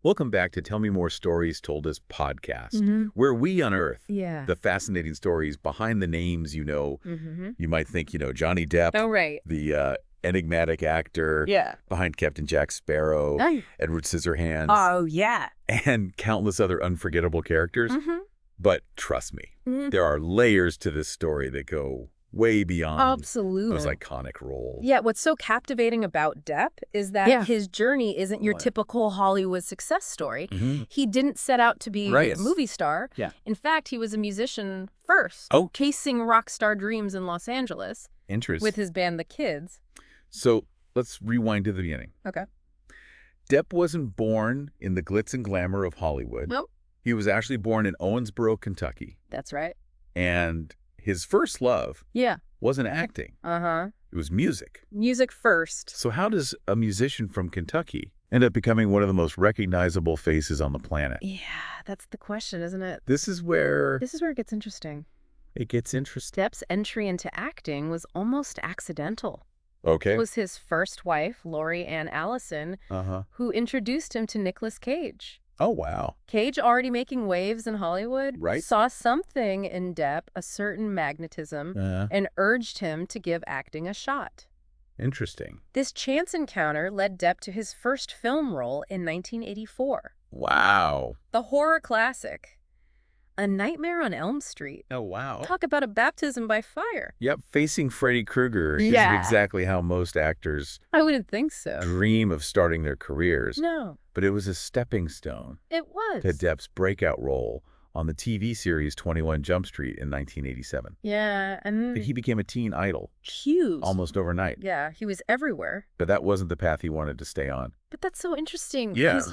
Welcome back to Tell Me More Stories Told Us podcast, Mm-hmm. where we unearth Yeah. the fascinating stories behind the names you know. Mm-hmm. You might think, Johnny Depp, Oh, right. the enigmatic actor Yeah. behind Captain Jack Sparrow, Oh, Edward Scissorhands, oh yeah. and countless other unforgettable characters. Mm-hmm. But trust me, there are layers to this story that go way beyond Absolutely. those iconic roles. Yeah, what's so captivating about Depp is that his journey isn't your Right. typical Hollywood success story. Mhm. He didn't set out to be Right. a movie star. Yeah. In fact, he was a musician first, Oh. chasing rock star dreams in Los Angeles Interesting. with his band The Kids. So let's rewind to the beginning. Okay. Depp wasn't born in the glitz and glamour of Hollywood. Nope. He was actually born in Owensboro, Kentucky. That's right. And his first love Yeah. wasn't acting. Uh-huh. It was music. Music first. So how does a musician from Kentucky end up becoming one of the most recognizable faces on the planet? Yeah, that's the question, isn't it? This is where It gets interesting. it gets interesting. Depp's entry into acting was almost accidental. Okay. It was his first wife, Lori Ann Allison, Uh-huh. who introduced him to Nicolas Cage. Oh, wow. Cage, already making waves in Hollywood, Right. saw something in Depp, a certain magnetism, Uh-huh. and urged him to give acting a shot. Interesting. This chance encounter led Depp to his first film role in 1984, Wow. the horror classic, A Nightmare on Elm Street. Oh, wow. Talk about a baptism by fire. Yep, facing Freddy Krueger Yeah. is exactly how most actors I wouldn't think so. dream of starting their careers. No, But it was a stepping stone it was. to Depp's breakout role on the TV series 21 Jump Street in 1987. Yeah, and He became a teen idol huge. almost overnight, Yeah, he was everywhere. but that wasn't the path he wanted to stay on. But that's so interesting. Yeah. Because,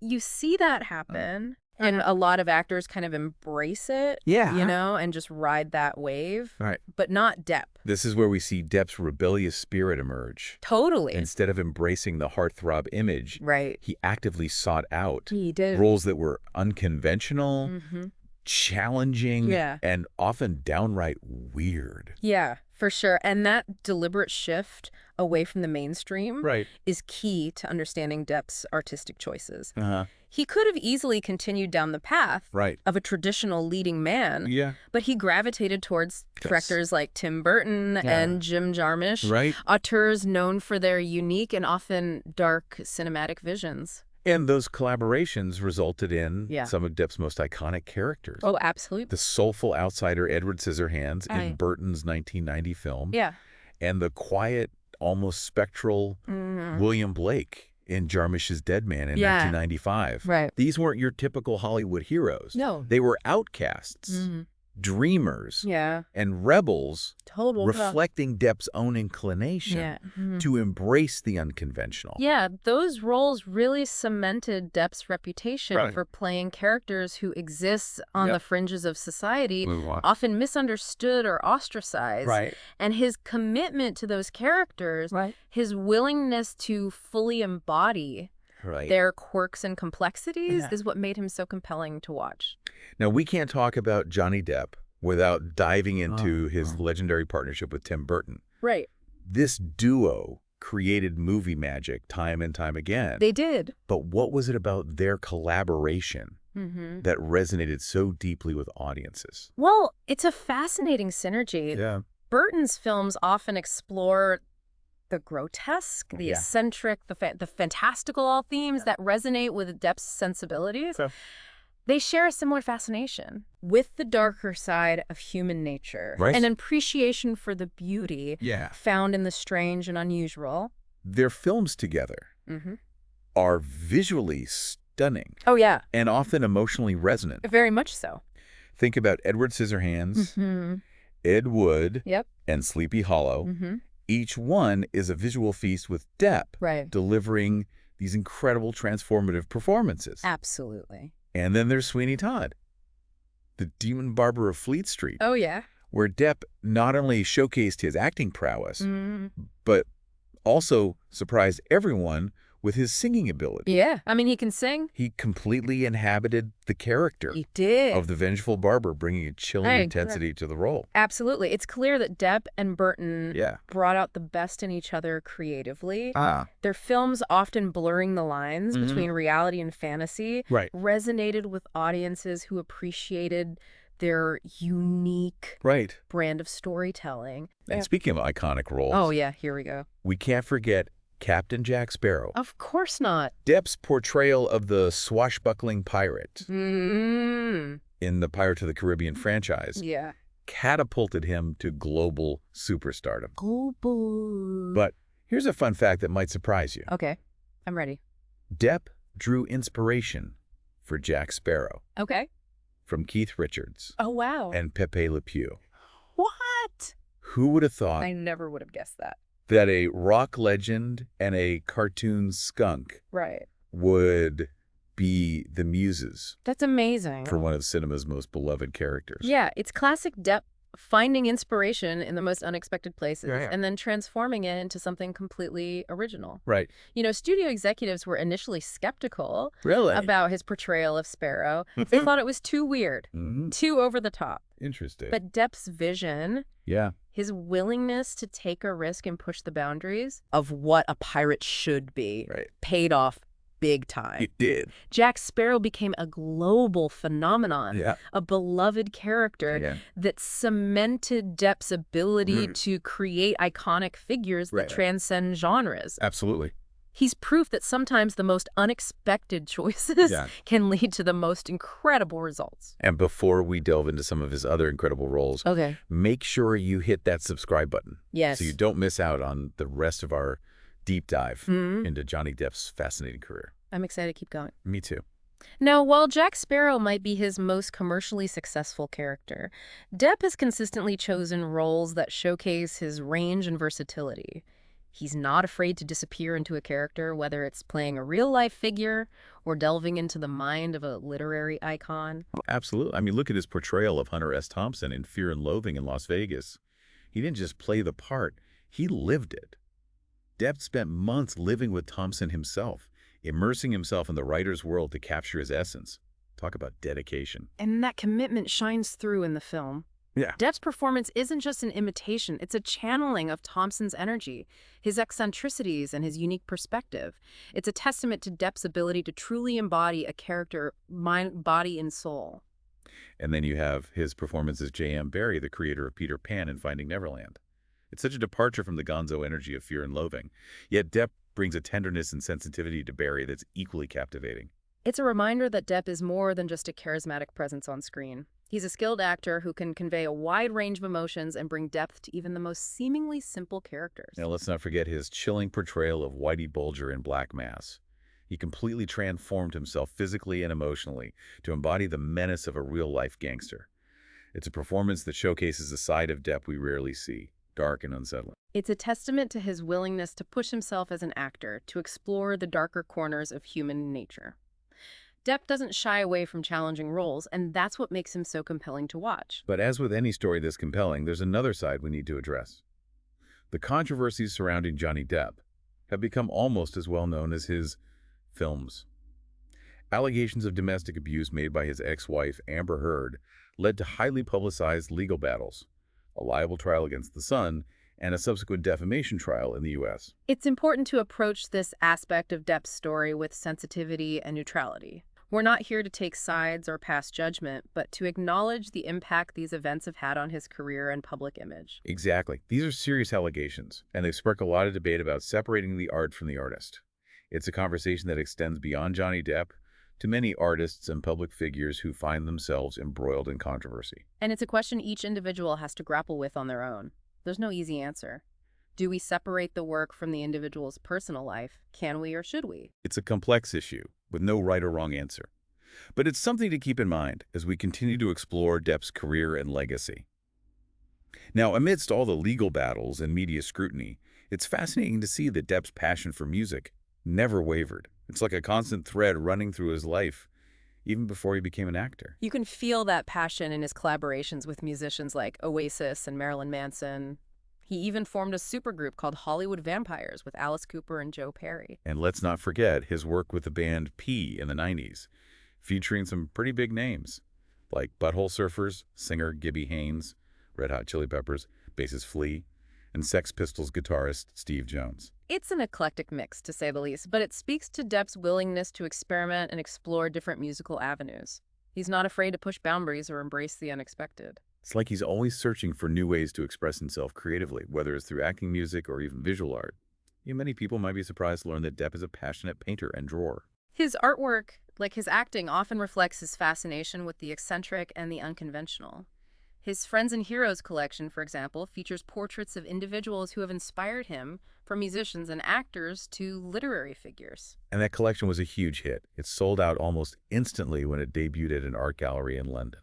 you see that happen, and a lot of actors kind of embrace it, and just ride that wave. Right. But not Depp. This is where we see Depp's rebellious spirit emerge. Totally. Instead of embracing the heartthrob image, Right. he actively sought out He did. roles that were unconventional, Mm-hmm. challenging, Yeah. and often downright weird. Yeah, for sure. And that deliberate shift away from the mainstream Right. is key to understanding Depp's artistic choices. Uh-huh. He could have easily continued down the path Right. of a traditional leading man, Yeah. but he gravitated towards directors like Tim Burton and Jim Jarmusch, Right. auteurs known for their unique and often dark cinematic visions. And those collaborations resulted in Yeah. some of Depp's most iconic characters. Oh, absolutely. The soulful outsider Edward Scissorhands in Right. Burton's 1990 film, Yeah. and the quiet, almost spectral Mhm. William Blake in Jarmusch's Dead Man in Yeah. 1995. Right. These weren't your typical Hollywood heroes. No. They were outcasts, Mhm. dreamers, Yeah. and rebels Total. reflecting Depp's own inclination Yeah. Mhm. to embrace the unconventional. Yeah, those roles really cemented Depp's reputation Right. for playing characters who exist on Yep. the fringes of society, Move on. often misunderstood or ostracized. Right. And his commitment to those characters, his willingness to fully embody Right. their quirks and complexities Yeah. is what made him so compelling to watch. Now, we can't talk about Johnny Depp without diving into his legendary partnership with Tim Burton. Right. This duo created movie magic time and time again. They did. But what was it about their collaboration Mm-hmm. that resonated so deeply with audiences? Well, it's a fascinating synergy. Yeah. Burton's films often explore the grotesque, the Yeah. eccentric, the fantastical, all themes that resonate with Depp's sensibilities. Okay. They share a similar fascination with the darker side of human nature, Right. an appreciation for the beauty Yeah. found in the strange and unusual. Their films together Mm-hmm. are visually stunning Oh, yeah, and often emotionally resonant. very much so. Think about Edward Scissorhands, Mm-hmm. Ed Wood, Yep. and Sleepy Hollow. Mm-hmm. Each one is a visual feast with Depp Right. delivering these incredible transformative performances. Absolutely. And then there's Sweeney Todd, the demon barber of Fleet Street, Oh, yeah. where Depp not only showcased his acting prowess, Mm-hmm. but also surprised everyone with his singing ability. Yeah. I mean, he can sing. He completely inhabited the character He did. of the vengeful barber, bringing a chilling intensity to the role. Absolutely. It's clear that Depp and Burton brought out the best in each other creatively. Their films, often blurring the lines between reality and fantasy, resonated with audiences who appreciated their unique brand of storytelling. And speaking of iconic roles... Oh, yeah. Here we go. We can't forget Captain Jack Sparrow. Of course not. Depp's portrayal of the swashbuckling pirate in the Pirates of the Caribbean franchise catapulted him to global superstardom. Global. But here's a fun fact that might surprise you. Okay. I'm ready. Depp drew inspiration for Jack Sparrow. Okay. From Keith Richards. Oh, wow. And Pepe Le Pew. What? Who would have thought... I never would have guessed that. ...that a rock legend and a cartoon skunk would be the muses. That's amazing. For one of cinema's most beloved characters. Yeah, it's classic Depp finding inspiration in the most unexpected places and then transforming it into something completely original. Right. You know, studio executives were initially skeptical about his portrayal of Sparrow. They thought it was too weird, too over the top. Interesting. But Depp's vision, his willingness to take a risk and push the boundaries of what a pirate should be, paid off big time. It did. Jack Sparrow became a global phenomenon, a beloved character that cemented Depp's ability to create iconic figures that transcend genres. Absolutely. He's proof that sometimes the most unexpected choices can lead to the most incredible results. And before we delve into some of his other incredible roles, make sure you hit that subscribe button. Yes. So you don't miss out on the rest of our deep dive into Johnny Depp's fascinating career. I'm excited to keep going. Me too. Now, while Jack Sparrow might be his most commercially successful character, Depp has consistently chosen roles that showcase his range and versatility. He's not afraid to disappear into a character, whether it's playing a real-life figure or delving into the mind of a literary icon. Absolutely. I mean, look at his portrayal of Hunter S. Thompson in Fear and Loathing in Las Vegas. He didn't just play the part, he lived it. Depp spent months living with Thompson himself, immersing himself in the writer's world to capture his essence. Talk about dedication. And that commitment shines through in the film. Yeah. Depp's performance isn't just an imitation, it's a channeling of Thompson's energy, his eccentricities, and his unique perspective. It's a testament to Depp's ability to truly embody a character, mind, body, and soul. And then you have his performance as J.M. Barrie, the creator of Peter Pan in Finding Neverland. It's such a departure from the gonzo energy of Fear and Loathing. Yet Depp brings a tenderness and sensitivity to Barrie that's equally captivating. It's a reminder that Depp is more than just a charismatic presence on screen. He's a skilled actor who can convey a wide range of emotions and bring depth to even the most seemingly simple characters. Now, let's not forget his chilling portrayal of Whitey Bulger in Black Mass. He completely transformed himself physically and emotionally to embody the menace of a real-life gangster. It's a performance that showcases a side of Depp we rarely see, dark and unsettling. It's a testament to his willingness to push himself as an actor, to explore the darker corners of human nature. Depp doesn't shy away from challenging roles, and that's what makes him so compelling to watch. But as with any story this compelling, there's another side we need to address. The controversies surrounding Johnny Depp have become almost as well known as his films. Allegations of domestic abuse made by his ex-wife, Amber Heard, led to highly publicized legal battles, a libel trial against the Sun, and a subsequent defamation trial in the U.S. It's important to approach this aspect of Depp's story with sensitivity and neutrality. We're not here to take sides or pass judgment, but to acknowledge the impact these events have had on his career and public image. Exactly. These are serious allegations, and they've sparked a lot of debate about separating the art from the artist. It's a conversation that extends beyond Johnny Depp to many artists and public figures who find themselves embroiled in controversy. And it's a question each individual has to grapple with on their own. There's no easy answer. Do we separate the work from the individual's personal life? Can we or should we? It's a complex issue with no right or wrong answer. But it's something to keep in mind as we continue to explore Depp's career and legacy. Now, amidst all the legal battles and media scrutiny, it's fascinating to see that Depp's passion for music never wavered. It's like a constant thread running through his life, even before he became an actor. You can feel that passion in his collaborations with musicians like Oasis and Marilyn Manson. He even formed a supergroup called Hollywood Vampires with Alice Cooper and Joe Perry. And let's not forget his work with the band P in the 90s, featuring some pretty big names, like Butthole Surfers, singer Gibby Haynes, Red Hot Chili Peppers, bassist Flea, and Sex Pistols guitarist Steve Jones. It's an eclectic mix, to say the least, but it speaks to Depp's willingness to experiment and explore different musical avenues. He's not afraid to push boundaries or embrace the unexpected. It's like he's always searching for new ways to express himself creatively, whether it's through acting, music, or even visual art. Many people might be surprised to learn that Depp is a passionate painter and drawer. His artwork, like his acting, often reflects his fascination with the eccentric and the unconventional. His Friends and Heroes collection, for example, features portraits of individuals who have inspired him, from musicians and actors to literary figures. And that collection was a huge hit. It sold out almost instantly when it debuted at an art gallery in London.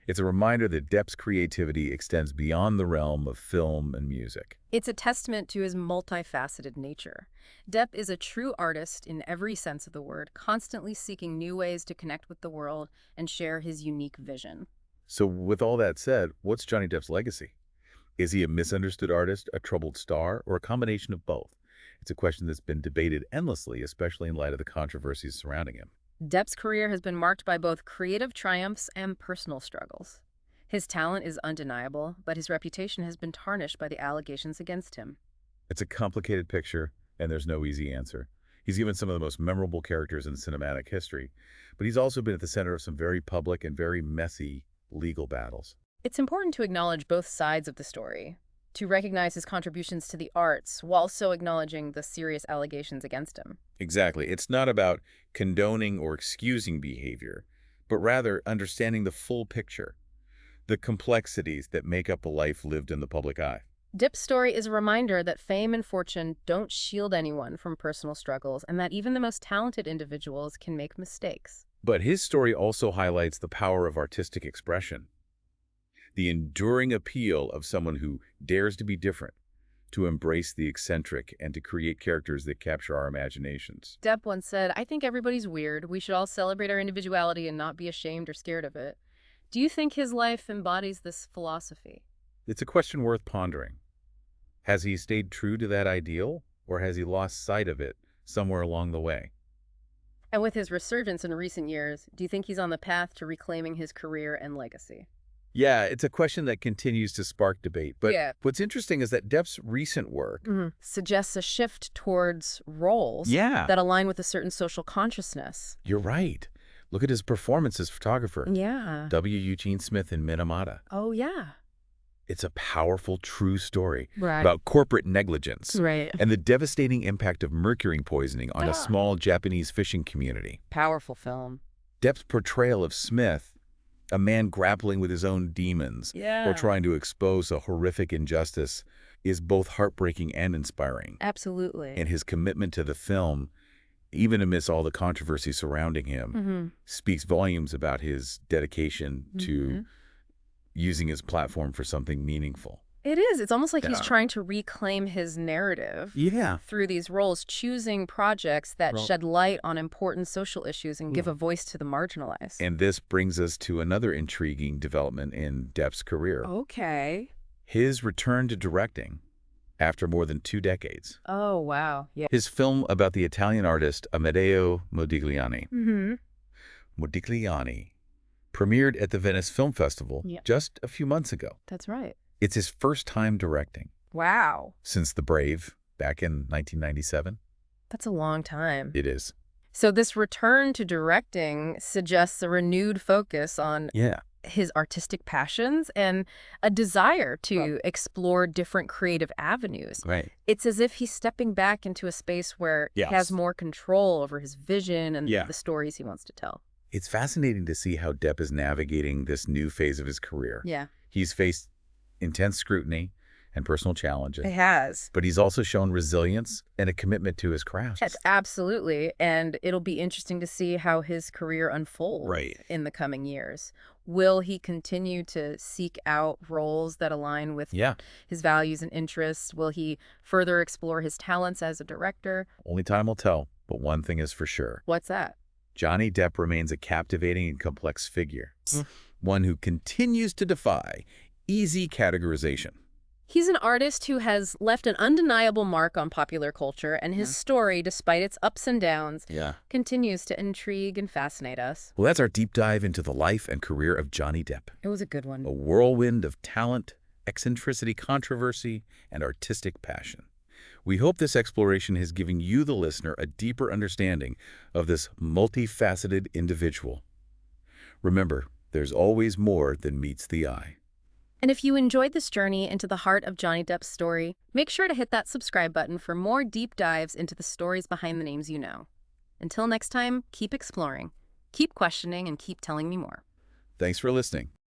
It's a reminder that Depp's creativity extends beyond the realm of film and music. It's a testament to his multifaceted nature. Depp is a true artist in every sense of the word, constantly seeking new ways to connect with the world and share his unique vision. So with all that said, what's Johnny Depp's legacy? Is he a misunderstood artist, a troubled star, or a combination of both? It's a question that's been debated endlessly, especially in light of the controversies surrounding him. Depp's career has been marked by both creative triumphs and personal struggles. His talent is undeniable, but his reputation has been tarnished by the allegations against him. It's a complicated picture, and there's no easy answer. He's given some of the most memorable characters in cinematic history, but he's also been at the center of some very public and very messy legal battles. It's important to acknowledge both sides of the story, to recognize his contributions to the arts while also acknowledging the serious allegations against him. Exactly. It's not about condoning or excusing behavior, but rather understanding the full picture, the complexities that make up a life lived in the public eye. Depp's story is a reminder that fame and fortune don't shield anyone from personal struggles, and that even the most talented individuals can make mistakes. But his story also highlights the power of artistic expression, the enduring appeal of someone who dares to be different, to embrace the eccentric, and to create characters that capture our imaginations. Depp once said, "I think everybody's weird. We should all celebrate our individuality and not be ashamed or scared of it." Do you think his life embodies this philosophy? It's a question worth pondering. Has he stayed true to that ideal, or has he lost sight of it somewhere along the way? And with his resurgence in recent years, do you think he's on the path to reclaiming his career and legacy? Yeah, it's a question that continues to spark debate. But Yeah. what's interesting is that Depp's recent work Suggests a shift towards roles that align with a certain social consciousness. You're right. Look at his performance as photographer. Yeah. W. Eugene Smith in Minamata. Oh, yeah. It's a powerful, true story Right. about corporate negligence Right. and the devastating impact of mercury poisoning on Ah. a small Japanese fishing community. Powerful film. Depp's portrayal of Smith, a man grappling with his own demons Yeah. or trying to expose a horrific injustice, is both heartbreaking and inspiring. Absolutely. And his commitment to the film, even amidst all the controversy surrounding him, speaks volumes about his dedication to using his platform for something meaningful. It is. It's almost like he's Yeah. trying to reclaim his narrative Yeah. through these roles, choosing projects that shed light on important social issues and give a voice to the marginalized. And this brings us to another intriguing development in Depp's career. Okay. His return to directing after more than 2 decades. Oh, wow. Yeah. His film about the Italian artist Amedeo Modigliani. Modigliani premiered at the Venice Film Festival just a few months ago. That's right. It's his first time directing Wow. since The Brave back in 1997. That's a long time. It is. So this return to directing suggests a renewed focus on Yeah. his artistic passions and a desire to explore different creative avenues. Right. It's as if he's stepping back into a space where he has more control over his vision and the stories he wants to tell. It's fascinating to see how Depp is navigating this new phase of his career. Yeah. He's faced intense scrutiny and personal challenges, It has. but he's also shown resilience and a commitment to his craft. Yes, absolutely. And it'll be interesting to see how his career unfolds in the coming years. Will he continue to seek out roles that align with his values and interests? Will he further explore his talents as a director? Only time will tell, but one thing is for sure. What's that? Johnny Depp remains a captivating and complex figure, one who continues to defy easy categorization. He's an artist who has left an undeniable mark on popular culture, and his story, despite its ups and downs, Yeah. continues to intrigue and fascinate us. Well, that's our deep dive into the life and career of Johnny Depp. It was a good one. A whirlwind of talent, eccentricity, controversy, and artistic passion. We hope this exploration has given you, the listener, a deeper understanding of this multifaceted individual. Remember, there's always more than meets the eye. And if you enjoyed this journey into the heart of Johnny Depp's story, make sure to hit that subscribe button for more deep dives into the stories behind the names you know. Until next time, keep exploring, keep questioning, and keep telling me more. Thanks for listening.